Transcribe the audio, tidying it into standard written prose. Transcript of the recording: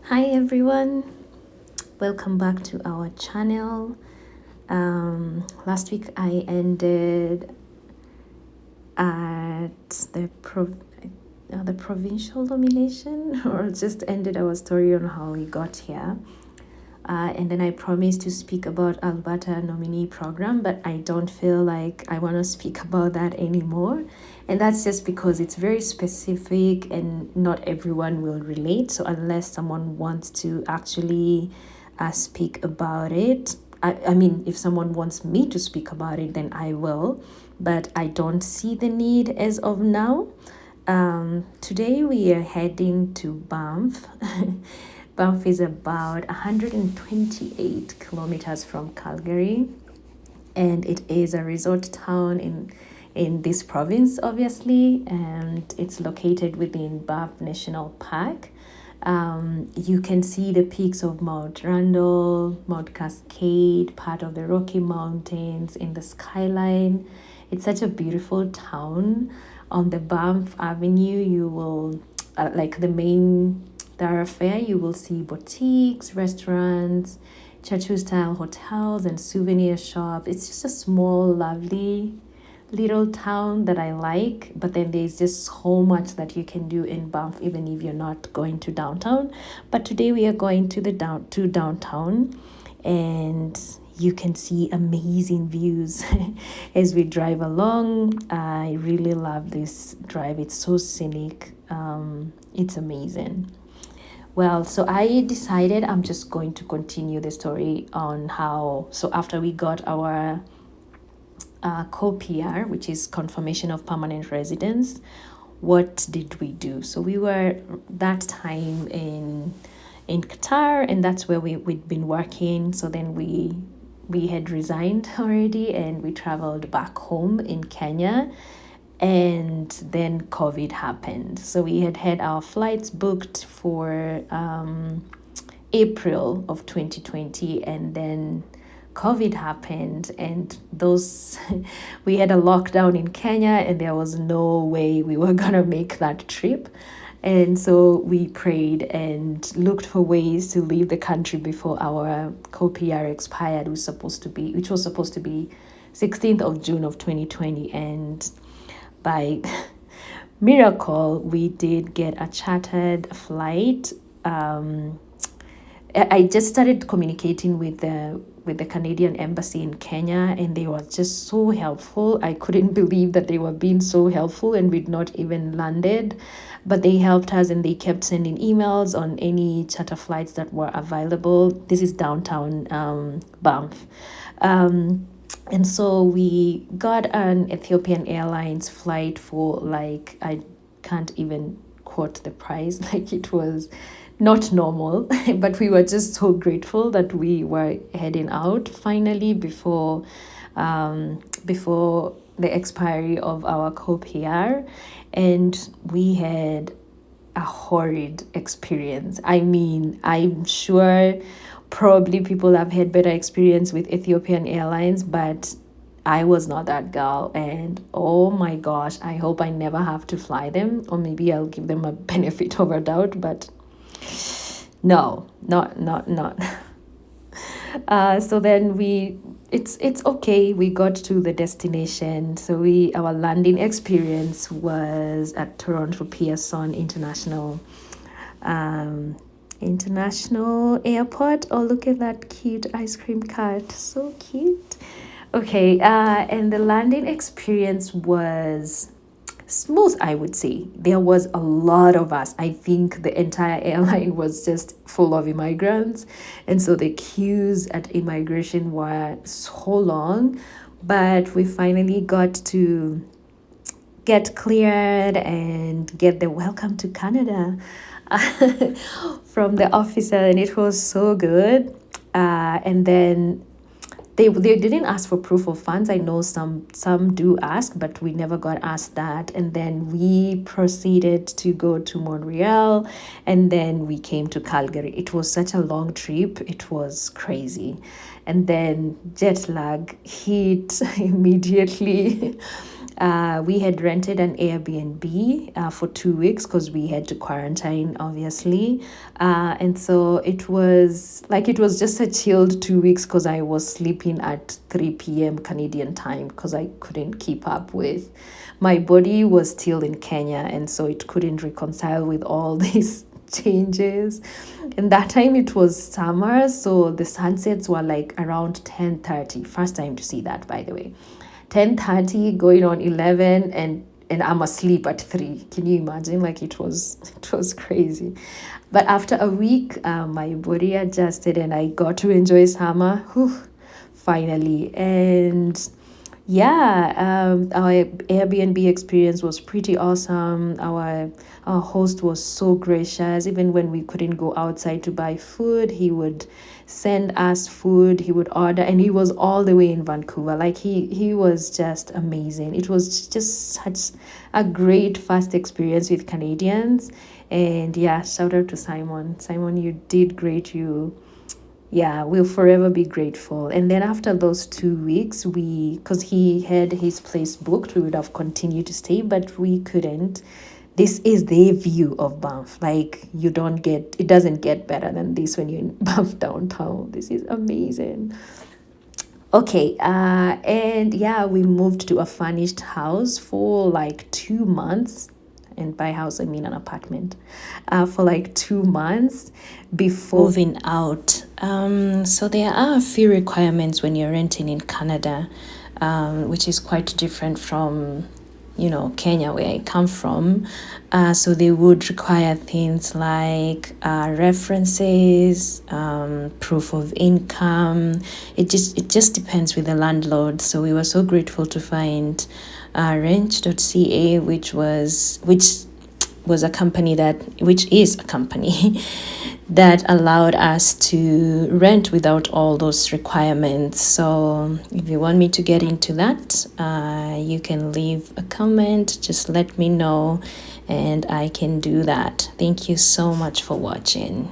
Hi everyone, welcome back to our channel. Last week I ended at the provincial nomination, or just ended our story on how we got here. And then I promised to speak about Alberta nominee program, but I don't feel like I want to speak about that anymore. And that's just because it's very specific and not everyone will relate. So unless someone wants to actually speak about it, I mean, if someone wants me to speak about it, then I will. But I don't see the need as of now. Today we are heading to Banff. Banff is about 128 kilometers from Calgary, and it is a resort town in this province, obviously, and it's located within Banff National Park. You can see the peaks of Mount Randall, Mount Cascade, part of the Rocky Mountains in the skyline. It's such a beautiful town. On the Banff Avenue, you will, like the main thoroughfare, you will see boutiques, restaurants, Churchill-style hotels, and souvenir shop. It's just a small, lovely little town that I like, but then there's just so much that you can do in Banff even if you're not going to downtown. But today we are going to downtown, and you can see amazing views as we drive along. I really love this drive. It's so scenic. It's amazing. Well, so I decided I'm just going to continue the story on how, so after we got our co-PR, which is confirmation of permanent residence, what did we do? So we were that time in Qatar, and that's where we'd been working. So then we had resigned already, and we traveled back home in Kenya, and then COVID happened. So we had our flights booked for April of 2020, and then COVID happened, and those we had a lockdown in Kenya, and there was no way we were gonna make that trip. And so we prayed and looked for ways to leave the country before our co-PR expired, which was supposed to be 16th of June of 2020. And by miracle, we did get a chartered flight. I just started communicating with the Canadian embassy in Kenya, and they were just so helpful. I couldn't believe that they were being so helpful, and we'd not even landed, but they helped us, and they kept sending emails on any charter flights that were available. This is downtown Banff. And so we got an Ethiopian Airlines flight for, like, I can't even quote the price, like it was not normal, but we were just so grateful that we were heading out finally before the expiry of our co-PR, and we had a horrid experience. I mean, I'm sure probably people have had better experience with Ethiopian Airlines, but I was not that girl, and oh my gosh, I hope I never have to fly them, or maybe I'll give them a benefit of a doubt, but no, not. So then it's okay. We got to the destination. So our landing experience was at Toronto Pearson International Airport. Oh, look at that cute ice cream cart. So cute. Okay, and the landing experience was smooth, I would say. There was a lot of us. I think the entire airline was just full of immigrants, and so the queues at immigration were so long, but we finally got to get cleared and get the welcome to Canada from the officer, and it was so good. And then they didn't ask for proof of funds. I know some do ask, but we never got asked that. And then we proceeded to go to Montreal, and then we came to Calgary. It was such a long trip. It was crazy. And then jet lag hit immediately. We had rented an Airbnb for 2 weeks because we had to quarantine, obviously. And so it was just a chilled 2 weeks because I was sleeping at 3 p.m. Canadian time because I couldn't keep up with. My body was still in Kenya, and so it couldn't reconcile with all these changes. And that time it was summer, so the sunsets were like around 10:30. First time to see that, by the way. 10:30 going on 11, and I'm asleep at 3. Can you imagine? Like it was crazy. But after a week, my body adjusted and I got to enjoy summer. Whew, finally. And yeah, our Airbnb experience was pretty awesome. Our host was so gracious. Even when we couldn't go outside to buy food, he would send us food. He would order, and he was all the way in Vancouver. Like he was just amazing. It was just such a great first experience with Canadians. And yeah, shout out to Simon. Simon, you did great. Yeah, we'll forever be grateful. And then after those 2 weeks, because he had his place booked, we would have continued to stay, but we couldn't. This is the view of Banff. Like, it doesn't get better than this when you're in Banff downtown. This is amazing. Okay, and yeah, we moved to a furnished house for like 2 months. And by house, I mean an apartment, for like 2 months before moving out. So there are a few requirements when you're renting in Canada, which is quite different from, Kenya, where I come from. So they would require things like references, proof of income. It just depends with the landlord. So we were so grateful to find Wrench.ca, which is a company that allowed us to rent without all those requirements. So if you want me to get into that, you can leave a comment, just let me know, and I can do that. Thank you so much for watching.